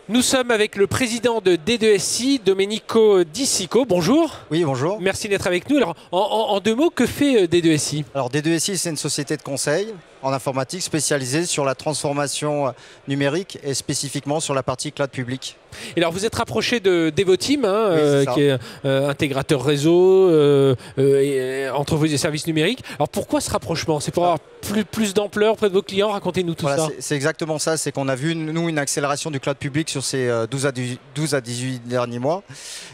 Nous sommes avec le président de D2SI, Domenico Di Sico. Bonjour. Oui, bonjour. Merci d'être avec nous. Alors, en deux mots, que fait D2SI? Alors, D2SI, c'est une société de conseil en informatique spécialisée sur la transformation numérique et spécifiquement sur la partie cloud public. Et alors, vous êtes rapproché de Devoteam, Oui, qui est intégrateur réseau, entreprise de services numériques. Alors, pourquoi ce rapprochement? C'est pour avoir plus d'ampleur auprès de vos clients? Racontez-nous tout ça. C'est exactement ça. C'est qu'on a vu, nous, une accélération du cloud public sur ces 12 à 18 derniers mois.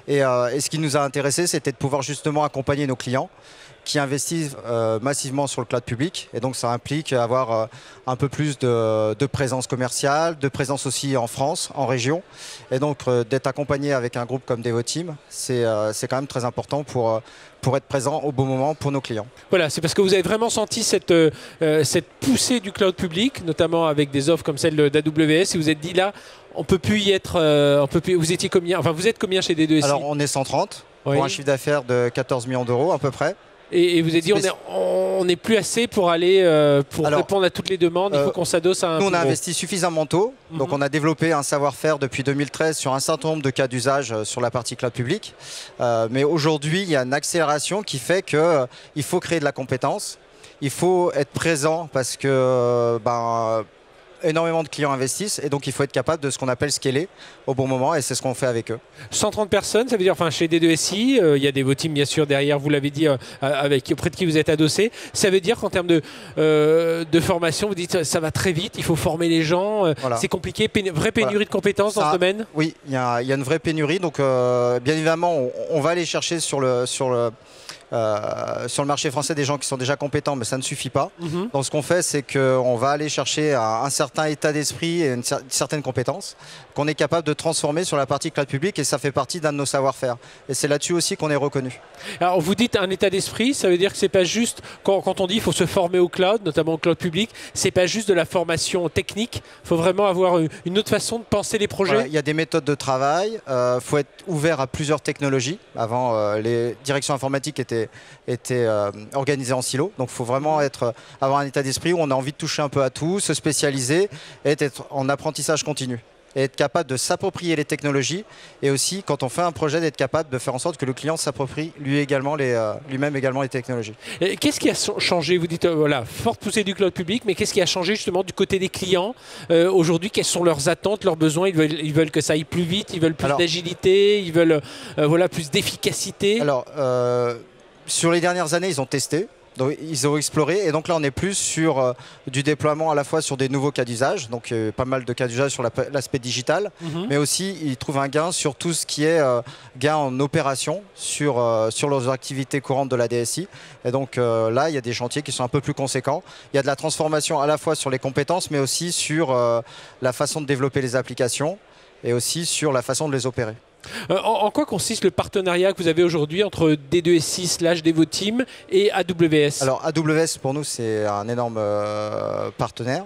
Et ce qui nous a intéressé, c'était de pouvoir justement accompagner nos clients qui investissent massivement sur le cloud public. Et donc, ça implique avoir un peu plus de présence commerciale, de présence aussi en France, en région. Et donc, d'être accompagné avec un groupe comme Devoteam, c'est quand même très important pour être présent au bon moment pour nos clients. Voilà, c'est parce que vous avez vraiment senti cette poussée du cloud public, notamment avec des offres comme celle d'AWS, et vous êtes dit là, on peut plus y être. Vous étiez combien? Enfin, vous êtes combien chez D2SI? Alors, on est 130 oui, pour un chiffre d'affaires de 14 millions d'euros à peu près. Et vous avez dit, on n'est plus assez pour aller répondre à toutes les demandes, il faut qu'on s'adosse à un. Nous, on a investi suffisamment tôt, donc on a développé un savoir-faire depuis 2013 sur un certain nombre de cas d'usage sur la partie cloud public. Mais aujourd'hui, il y a une accélération qui fait qu'il faut créer de la compétence, il faut être présent parce que énormément de clients investissent et donc il faut être capable de ce qu'on appelle scaler au bon moment et c'est ce qu'on fait avec eux. 130 personnes, ça veut dire, enfin chez D2SI, il y a des Devoteam bien sûr derrière, vous l'avez dit, auprès de qui vous êtes adossé. Ça veut dire qu'en termes de formation, vous dites ça va très vite, il faut former les gens, voilà. C'est compliqué, vraie pénurie de compétences dans ce domaine? Oui, il y a une vraie pénurie, donc bien évidemment on va aller chercher sur le marché français des gens qui sont déjà compétents, mais ça ne suffit pas. Donc ce qu'on fait, c'est qu'on va aller chercher un certain état d'esprit et une certaine compétence qu'on est capable de transformer sur la partie cloud public et ça fait partie d'un de nos savoir-faire. Et c'est là-dessus aussi qu'on est reconnu. Alors vous dites un état d'esprit, ça veut dire que c'est pas juste, quand on dit qu'il faut se former au cloud, notamment au cloud public, c'est pas juste de la formation technique, il faut vraiment avoir une autre façon de penser les projets. Voilà, il y a des méthodes de travail, faut être ouvert à plusieurs technologies. Avant, les directions informatiques étaient organisées en silo, donc il faut vraiment avoir un état d'esprit où on a envie de toucher un peu à tout, se spécialiser et être en apprentissage continu. Et être capable de s'approprier les technologies et aussi, quand on fait un projet, d'être capable de faire en sorte que le client s'approprie lui-même également les technologies. Qu'est-ce qui a changé? Vous dites, voilà, forte poussée du cloud public, mais qu'est-ce qui a changé justement du côté des clients aujourd'hui? Quelles sont leurs attentes, leurs besoins? Ils veulent que ça aille plus vite, ils veulent plus d'agilité, ils veulent plus d'efficacité. Alors, sur les dernières années, ils ont testé. Donc, ils ont exploré et donc là on est plus sur du déploiement à la fois sur des nouveaux cas d'usage, donc pas mal de cas d'usage sur l'aspect digital, mais aussi ils trouvent un gain sur tout ce qui est gain en opération sur leurs activités courantes de la DSI. Et donc là il y a des chantiers qui sont un peu plus conséquents. Il y a de la transformation à la fois sur les compétences mais aussi sur la façon de développer les applications et aussi sur la façon de les opérer. En quoi consiste le partenariat que vous avez aujourd'hui entre D2SI/Devoteam et AWS? Alors AWS pour nous c'est un énorme partenaire.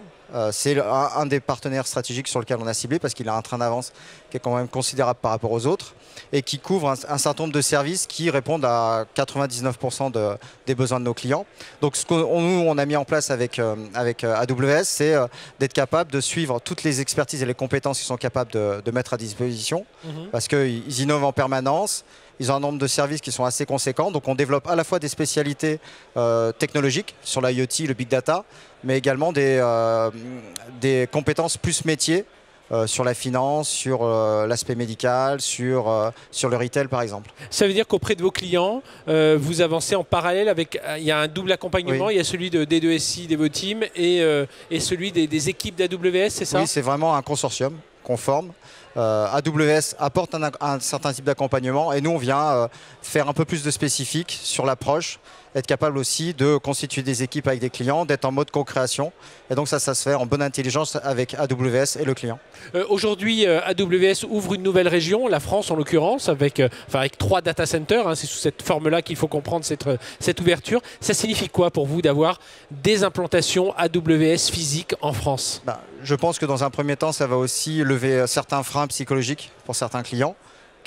C'est un des partenaires stratégiques sur lequel on a ciblé parce qu'il a un train d'avance qui est quand même considérable par rapport aux autres et qui couvre un certain nombre de services qui répondent à 99% des besoins de nos clients. Donc ce que nous on a mis en place avec AWS, c'est d'être capable de suivre toutes les expertises et les compétences qu'ils sont capables de mettre à disposition parce qu'ils innovent en permanence. Ils ont un nombre de services qui sont assez conséquents. Donc on développe à la fois des spécialités technologiques sur l'IoT, le big data, mais également des compétences plus métiers sur la finance, sur l'aspect médical, sur le retail par exemple. Ça veut dire qu'auprès de vos clients, vous avancez en parallèle avec, il y a un double accompagnement, oui. Il y a celui de D2SI, Devoteam et celui des équipes d'AWS, c'est ça? Oui, c'est vraiment un consortium qu'on forme. AWS apporte un certain type d'accompagnement et nous on vient faire un peu plus de spécifique sur l'approche, être capable aussi de constituer des équipes avec des clients, d'être en mode co-création et donc ça se fait en bonne intelligence avec AWS et le client. Aujourd'hui AWS ouvre une nouvelle région, la France en l'occurrence, avec 3 data centers, c'est sous cette forme-là qu'il faut comprendre cette ouverture. Ça signifie quoi pour vous d'avoir des implantations AWS physiques en France? Je pense que dans un premier temps ça va aussi lever certains freins psychologiques pour certains clients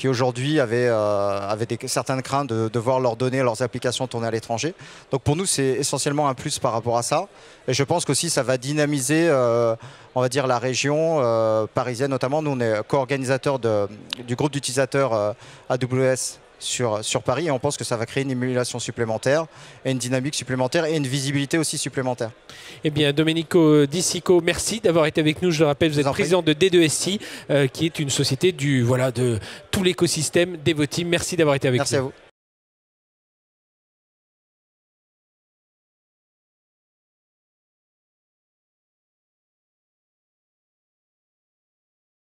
qui aujourd'hui avaient certaines craintes de voir leurs données, leurs applications tourner à l'étranger. Donc pour nous, c'est essentiellement un plus par rapport à ça. Et je pense qu'aussi, ça va dynamiser, on va dire, la région parisienne notamment. Nous, on est co-organisateur du groupe d'utilisateurs AWS sur Paris, et on pense que ça va créer une émulation supplémentaire et une dynamique supplémentaire et une visibilité aussi supplémentaire. Eh bien, Domenico Di Sico, merci d'avoir été avec nous. Je le rappelle, vous êtes président de D2SI, qui est une société de tout l'écosystème Devoteam. Merci d'avoir été avec nous. Merci à vous.